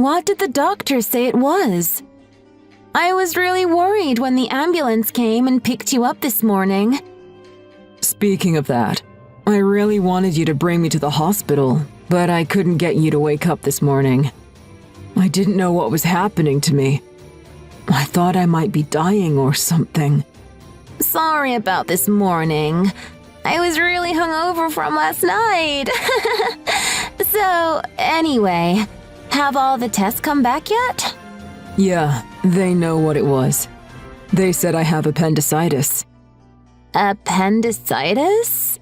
What did the doctor say it was? I was really worried when the ambulance came and picked you up this morning. Speaking of that, I really wanted you to bring me to the hospital, but I couldn't get you to wake up this morning. I didn't know what was happening to me. I thought I might be dying or something. Sorry about this morning. I was really hungover from last night. So, anyway, have all the tests come back yet? Yeah, they know what it was. They said I have appendicitis. Appendicitis?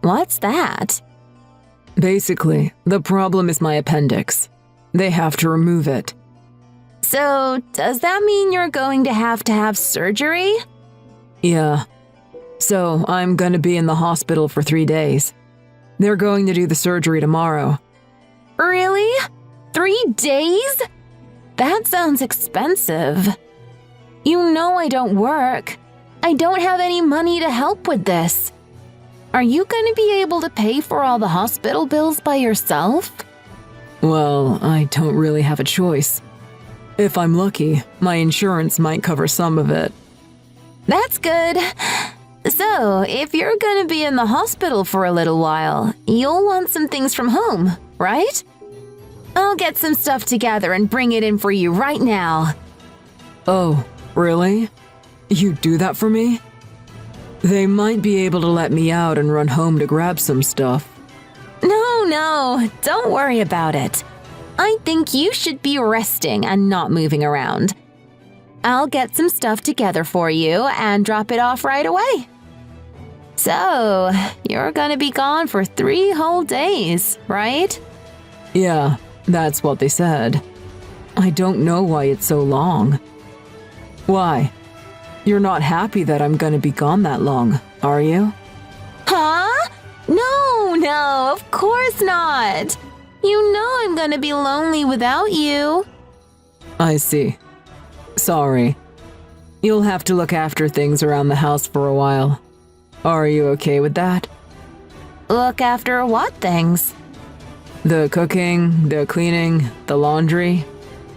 What's that? Basically, the problem is my appendix. They have to remove it. So, does that mean you're going to have surgery? Yeah. So, I'm gonna be in the hospital for 3 days. They're going to do the surgery tomorrow. Really? 3 days? That sounds expensive. You know I don't work. I don't have any money to help with this. Are you going to be able to pay for all the hospital bills by yourself? Well, I don't really have a choice. If I'm lucky, my insurance might cover some of it. That's good. So, if you're going to be in the hospital for a little while, you'll want some things from home, right? I'll get some stuff together and bring it in for you right now. Oh, really? You'd do that for me? They might be able to let me out and run home to grab some stuff. No, don't worry about it. I think you should be resting and not moving around. I'll get some stuff together for you and drop it off right away. So, you're gonna be gone for 3 whole days, right? Yeah, that's what they said. I don't know why it's so long. Why? You're not happy that I'm gonna be gone that long, are you? Huh? No, of course not. You know I'm gonna be lonely without you. I see. Sorry. You'll have to look after things around the house for a while. Are you okay with that? Look after what things? The cooking, the cleaning, the laundry,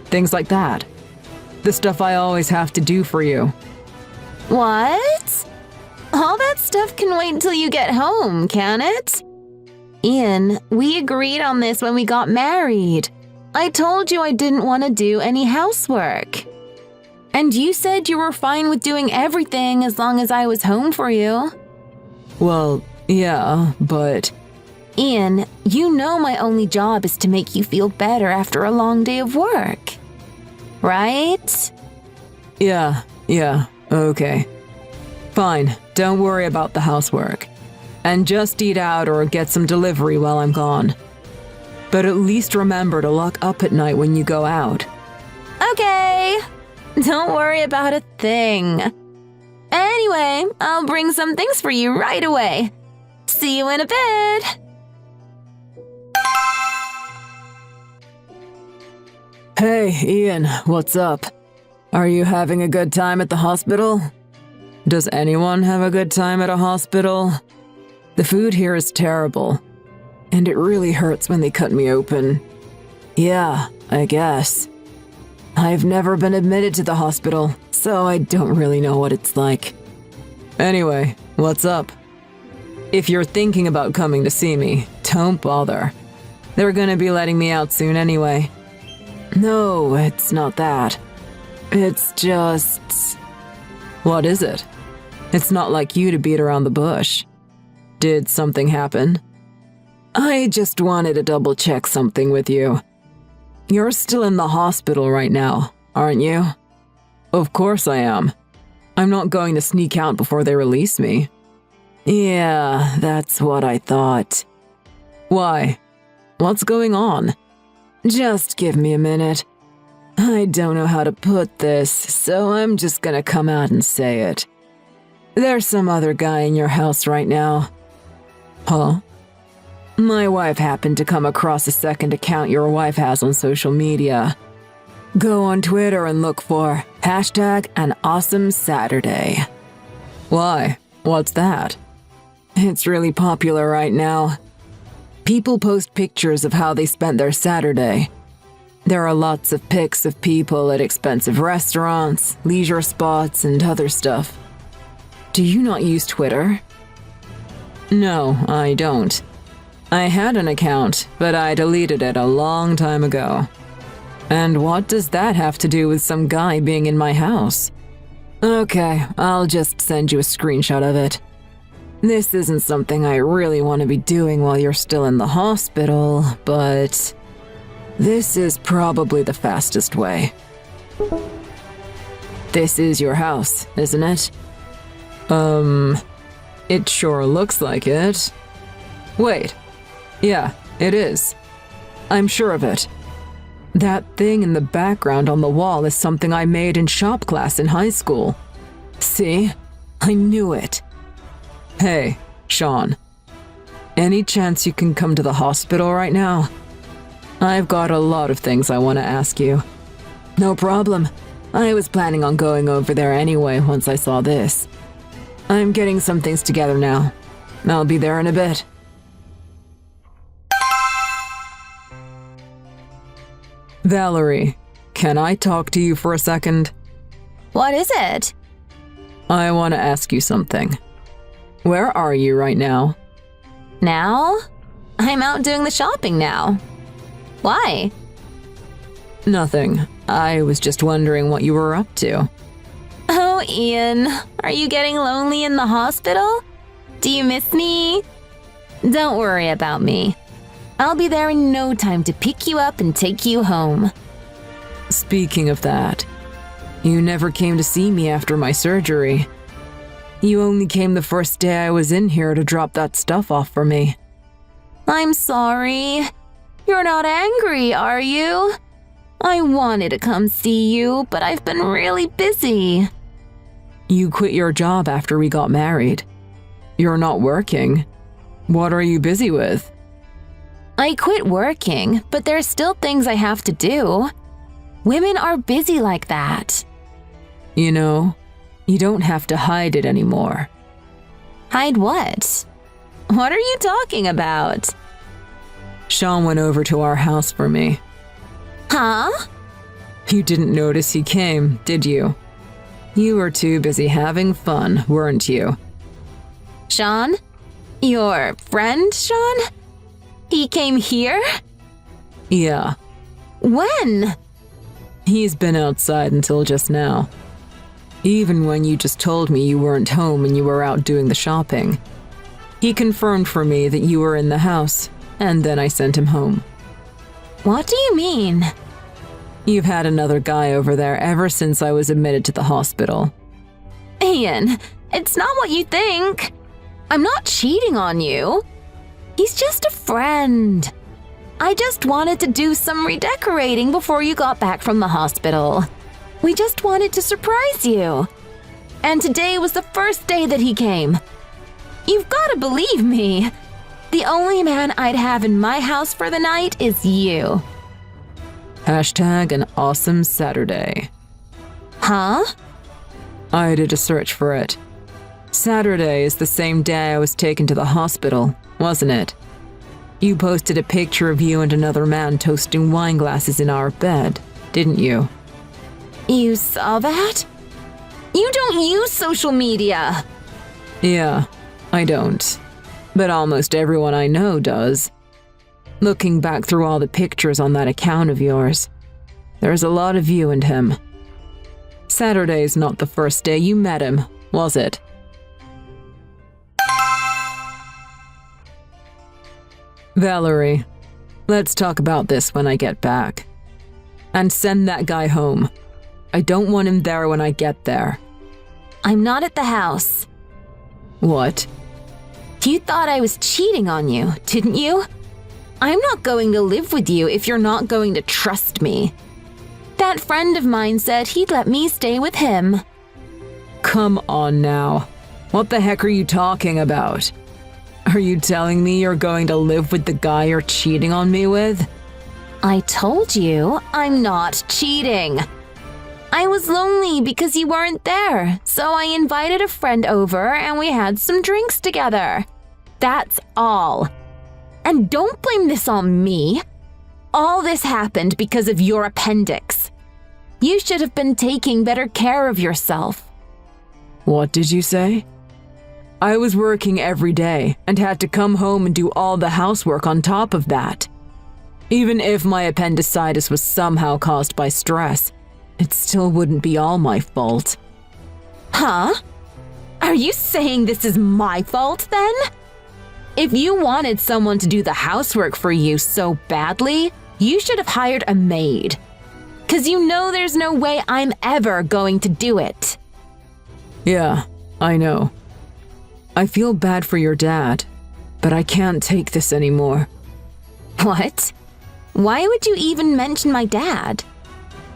things like that. The stuff I always have to do for you. What? All that stuff can wait until you get home, can it? Ian, we agreed on this when we got married. I told you I didn't want to do any housework. And you said you were fine with doing everything as long as I was home for you. Well, yeah, but... Ian, you know my only job is to make you feel better after a long day of work. Right? Yeah, okay. Fine, don't worry about the housework. And just eat out or get some delivery while I'm gone. But at least remember to lock up at night when you go out. Okay. Don't worry about a thing. Anyway, I'll bring some things for you right away. See you in a bit. Hey, Ian, what's up? Are you having a good time at the hospital? Does anyone have a good time at a hospital? The food here is terrible, and it really hurts when they cut me open. Yeah, I guess. I've never been admitted to the hospital, so I don't really know what it's like. Anyway, what's up? If you're thinking about coming to see me, don't bother. They're gonna be letting me out soon anyway. No, it's not that. It's just... What is it? It's not like you to beat around the bush. Did something happen? I just wanted to double-check something with you. You're still in the hospital right now, aren't you? Of course I am. I'm not going to sneak out before they release me. Yeah, that's what I thought. Why? What's going on? Just give me a minute. I don't know how to put this, so I'm just gonna come out and say it. There's some other guy in your house right now. Huh? My wife happened to come across a second account your wife has on social media. Go on Twitter and look for #AnAwesomeSaturday. Why? What's that? It's really popular right now. People post pictures of how they spent their Saturday. There are lots of pics of people at expensive restaurants, leisure spots, and other stuff. Do you not use Twitter? No, I don't. I had an account, but I deleted it a long time ago. And what does that have to do with some guy being in my house? Okay, I'll just send you a screenshot of it. This isn't something I really want to be doing while you're still in the hospital, but this is probably the fastest way. This is your house, isn't it? It sure looks like it. Wait. Yeah, it is. I'm sure of it. That thing in the background on the wall is something I made in shop class in high school. See? I knew it. Hey, Sean. Any chance you can come to the hospital right now? I've got a lot of things I want to ask you. No problem. I was planning on going over there anyway once I saw this. I'm getting some things together now. I'll be there in a bit. Valerie, can I talk to you for a second? What is it? I want to ask you something. Where are you right now? Now? I'm out doing the shopping now. Why? Nothing. I was just wondering what you were up to. Oh, Ian, are you getting lonely in the hospital? Do you miss me? Don't worry about me. I'll be there in no time to pick you up and take you home. Speaking of that, you never came to see me after my surgery. You only came the first day I was in here to drop that stuff off for me. I'm sorry. You're not angry, are you? I wanted to come see you, but I've been really busy. You quit your job after we got married. You're not working. What are you busy with? I quit working, but there's still things I have to do. Women are busy like that. You know, you don't have to hide it anymore. Hide what? What are you talking about? Sean went over to our house for me. Huh? You didn't notice he came, did you? You were too busy having fun, weren't you? Sean? Your friend, Sean? He came here? Yeah. When? He's been outside until just now. Even when you just told me you weren't home and you were out doing the shopping. He confirmed for me that you were in the house, and then I sent him home. What do you mean? You've had another guy over there ever since I was admitted to the hospital. Ian, it's not what you think. I'm not cheating on you. He's just a friend. I just wanted to do some redecorating before you got back from the hospital. We just wanted to surprise you. And today was the first day that he came. You've got to believe me. The only man I'd have in my house for the night is you. Hashtag an awesome Saturday. Huh? I did a search for it. Saturday is the same day I was taken to the hospital, wasn't it? You posted a picture of you and another man toasting wine glasses in our bed, didn't you? You saw that? You don't use social media. Yeah, I don't. But almost everyone I know does. Looking back through all the pictures on that account of yours, there's a lot of you and him. Saturday's not the first day you met him, was it? Valerie, let's talk about this when I get back. And send that guy home. I don't want him there when I get there. I'm not at the house. What? You thought I was cheating on you, didn't you? I'm not going to live with you if you're not going to trust me. That friend of mine said he'd let me stay with him. Come on now. What the heck are you talking about? Are you telling me you're going to live with the guy you're cheating on me with? I told you I'm not cheating. I was lonely because you weren't there, so I invited a friend over and we had some drinks together. That's all. And don't blame this on me. All this happened because of your appendix. You should have been taking better care of yourself. What did you say? I was working every day and had to come home and do all the housework on top of that. Even if my appendicitis was somehow caused by stress, it still wouldn't be all my fault. Huh? Are you saying this is my fault then? If you wanted someone to do the housework for you so badly, you should have hired a maid. 'Cause you know there's no way I'm ever going to do it. Yeah, I know. I feel bad for your dad, but I can't take this anymore. What? Why would you even mention my dad?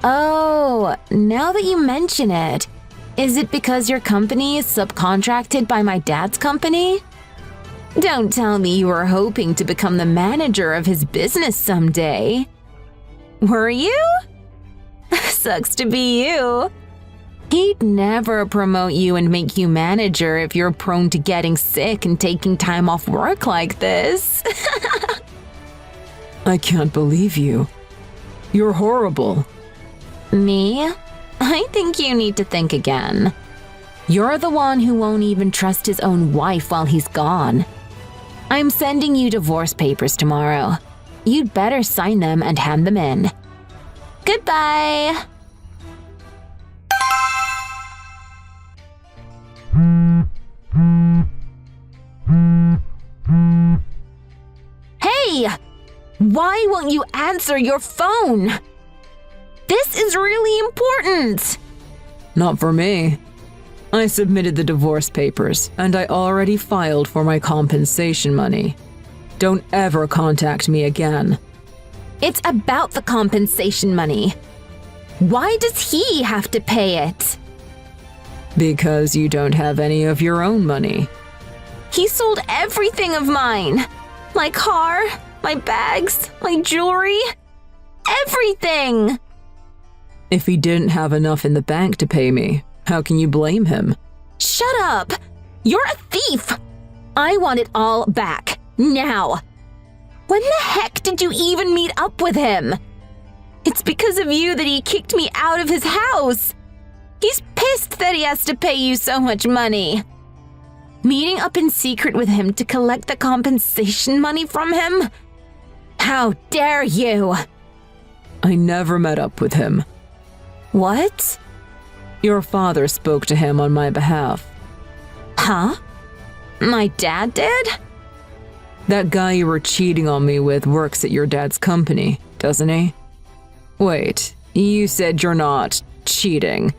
Oh, now that you mention it, is it because your company is subcontracted by my dad's company? Don't tell me you were hoping to become the manager of his business someday. Were you? Sucks to be you. He'd never promote you and make you manager if you're prone to getting sick and taking time off work like this. I can't believe you. You're horrible. Me? I think you need to think again. You're the one who won't even trust his own wife while he's gone. I'm sending you divorce papers tomorrow. You'd better sign them and hand them in. Goodbye! Hey! Why won't you answer your phone? This is really important! Not for me. I submitted the divorce papers, and I already filed for my compensation money. Don't ever contact me again. It's about the compensation money. Why does he have to pay it? Because you don't have any of your own money. He sold everything of mine. My car, my bags, my jewelry. Everything! If he didn't have enough in the bank to pay me, how can you blame him? Shut up! You're a thief! I want it all back, now! When the heck did you even meet up with him? It's because of you that he kicked me out of his house! He's pissed that he has to pay you so much money. Meeting up in secret with him to collect the compensation money from him? How dare you! I never met up with him. What? Your father spoke to him on my behalf. Huh? My dad did? That guy you were cheating on me with works at your dad's company, doesn't he? Wait, you said you're not cheating.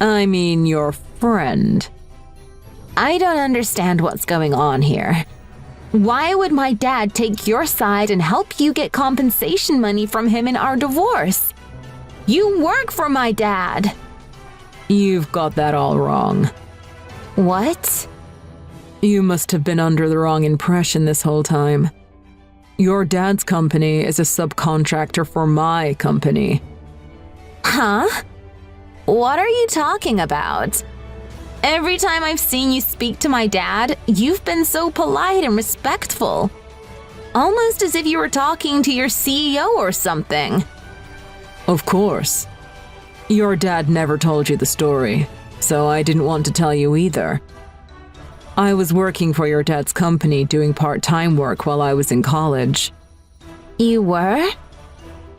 I mean your friend. I don't understand what's going on here. Why would my dad take your side and help you get compensation money from him in our divorce? You work for my dad. You've got that all wrong. What? You must have been under the wrong impression this whole time. Your dad's company is a subcontractor for my company. Huh? What are you talking about? Every time I've seen you speak to my dad, you've been so polite and respectful. Almost as if you were talking to your CEO or something. Of course. Your dad never told you the story, so I didn't want to tell you either. I was working for your dad's company doing part-time work while I was in college. You were?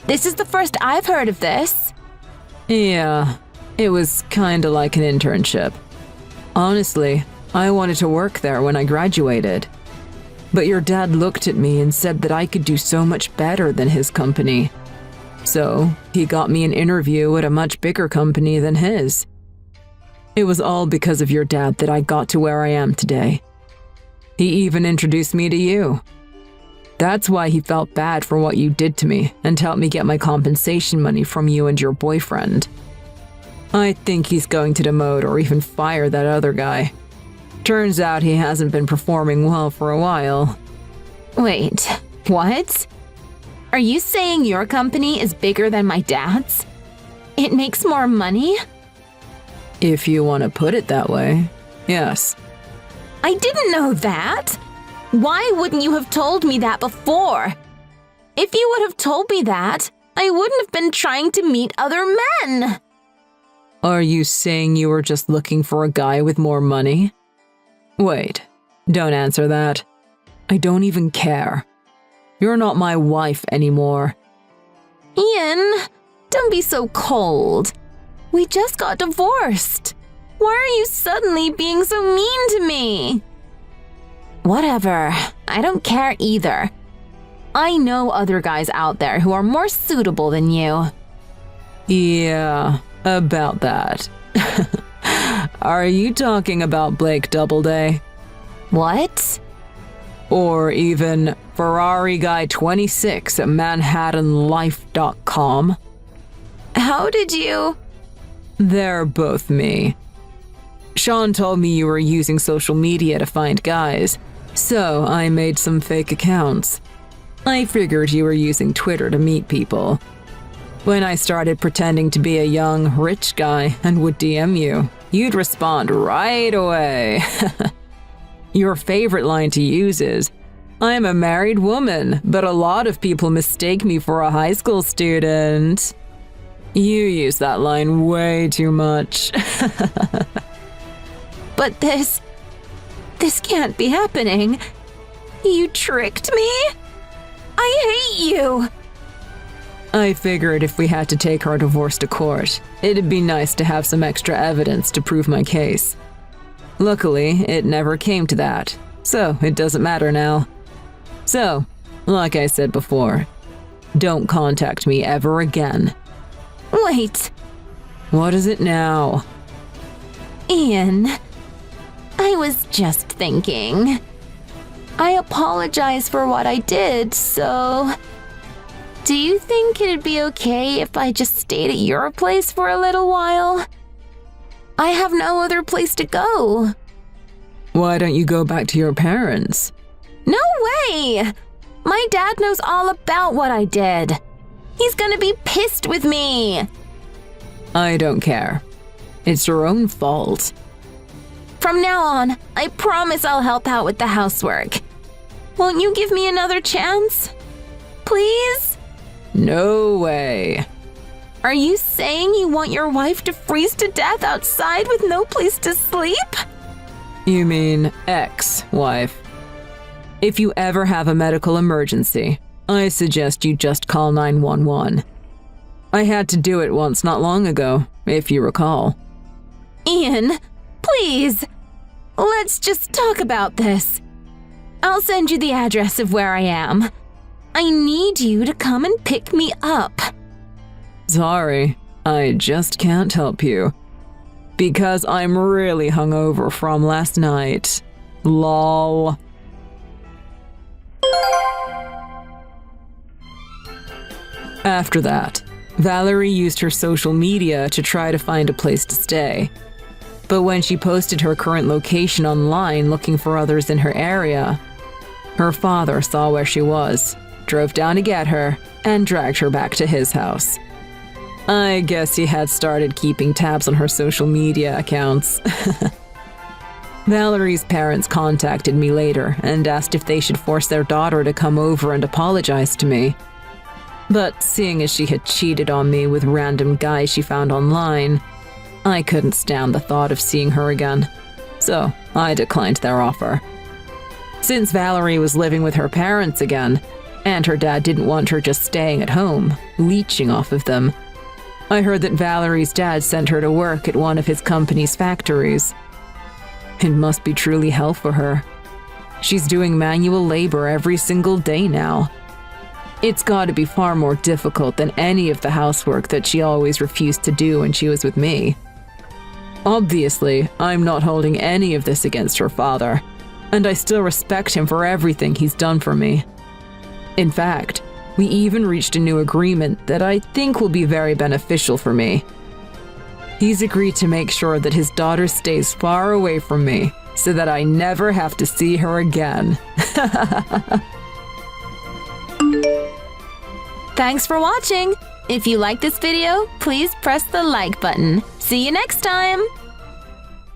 This is the first I've heard of this. Yeah, it was kinda like an internship. Honestly, I wanted to work there when I graduated. But your dad looked at me and said that I could do so much better than his company. So, he got me an interview at a much bigger company than his. It was all because of your dad that I got to where I am today. He even introduced me to you. That's why he felt bad for what you did to me and helped me get my compensation money from you and your boyfriend. I think he's going to demote or even fire that other guy. Turns out he hasn't been performing well for a while. Wait, what? Are you saying your company is bigger than my dad's? It makes more money? If you want to put it that way, yes. I didn't know that! Why wouldn't you have told me that before? If you would have told me that, I wouldn't have been trying to meet other men. Are you saying you were just looking for a guy with more money? Wait, don't answer that. I don't even care. You're not my wife anymore. Ian, don't be so cold. We just got divorced. Why are you suddenly being so mean to me? Whatever, I don't care either. I know other guys out there who are more suitable than you. Yeah, about that. Are you talking about Blake Doubleday? What? Or even Ferrari Guy 26 at ManhattanLife.com? How did you? They're both me. Sean told me you were using social media to find guys, so I made some fake accounts. I figured you were using Twitter to meet people. When I started pretending to be a young, rich guy and would DM you, you'd respond right away. Your favorite line to use is, "I'm a married woman, but a lot of people mistake me for a high school student." You use that line way too much. But this can't be happening. You tricked me? I hate you. I figured if we had to take our divorce to court, it'd be nice to have some extra evidence to prove my case. Luckily, it never came to that, so it doesn't matter now. So, like I said before, don't contact me ever again. Wait. What is it now? Ian, I was just thinking. I apologize for what I did, so... Do you think it'd be okay if I just stayed at your place for a little while? I have no other place to go. Why don't you go back to your parents? No way! My dad knows all about what I did. He's gonna be pissed with me. I don't care. It's your own fault. From now on, I promise I'll help out with the housework. Won't you give me another chance? Please? No way. Are you saying you want your wife to freeze to death outside with no place to sleep? You mean ex-wife. If you ever have a medical emergency, I suggest you just call 911. I had to do it once not long ago, if you recall. Ian, please. Let's just talk about this. I'll send you the address of where I am. I need you to come and pick me up. Sorry, I just can't help you. Because I'm really hungover from last night. Lol. After that, Valerie used her social media to try to find a place to stay. But when she posted her current location online looking for others in her area, her father saw where she was, drove down to get her, and dragged her back to his house. I guess he had started keeping tabs on her social media accounts. Valerie's parents contacted me later and asked if they should force their daughter to come over and apologize to me. But seeing as she had cheated on me with random guys she found online, I couldn't stand the thought of seeing her again, so I declined their offer. Since Valerie was living with her parents again, and her dad didn't want her just staying at home, leeching off of them, I heard that Valerie's dad sent her to work at one of his company's factories. It must be truly hell for her. She's doing manual labor every single day now. It's got to be far more difficult than any of the housework that she always refused to do when she was with me. Obviously, I'm not holding any of this against her father, and I still respect him for everything he's done for me. In fact, we even reached a new agreement that I think will be very beneficial for me. He's agreed to make sure that his daughter stays far away from me so that I never have to see her again. Thanks for watching. If you like this video, please press the like button. See you next time.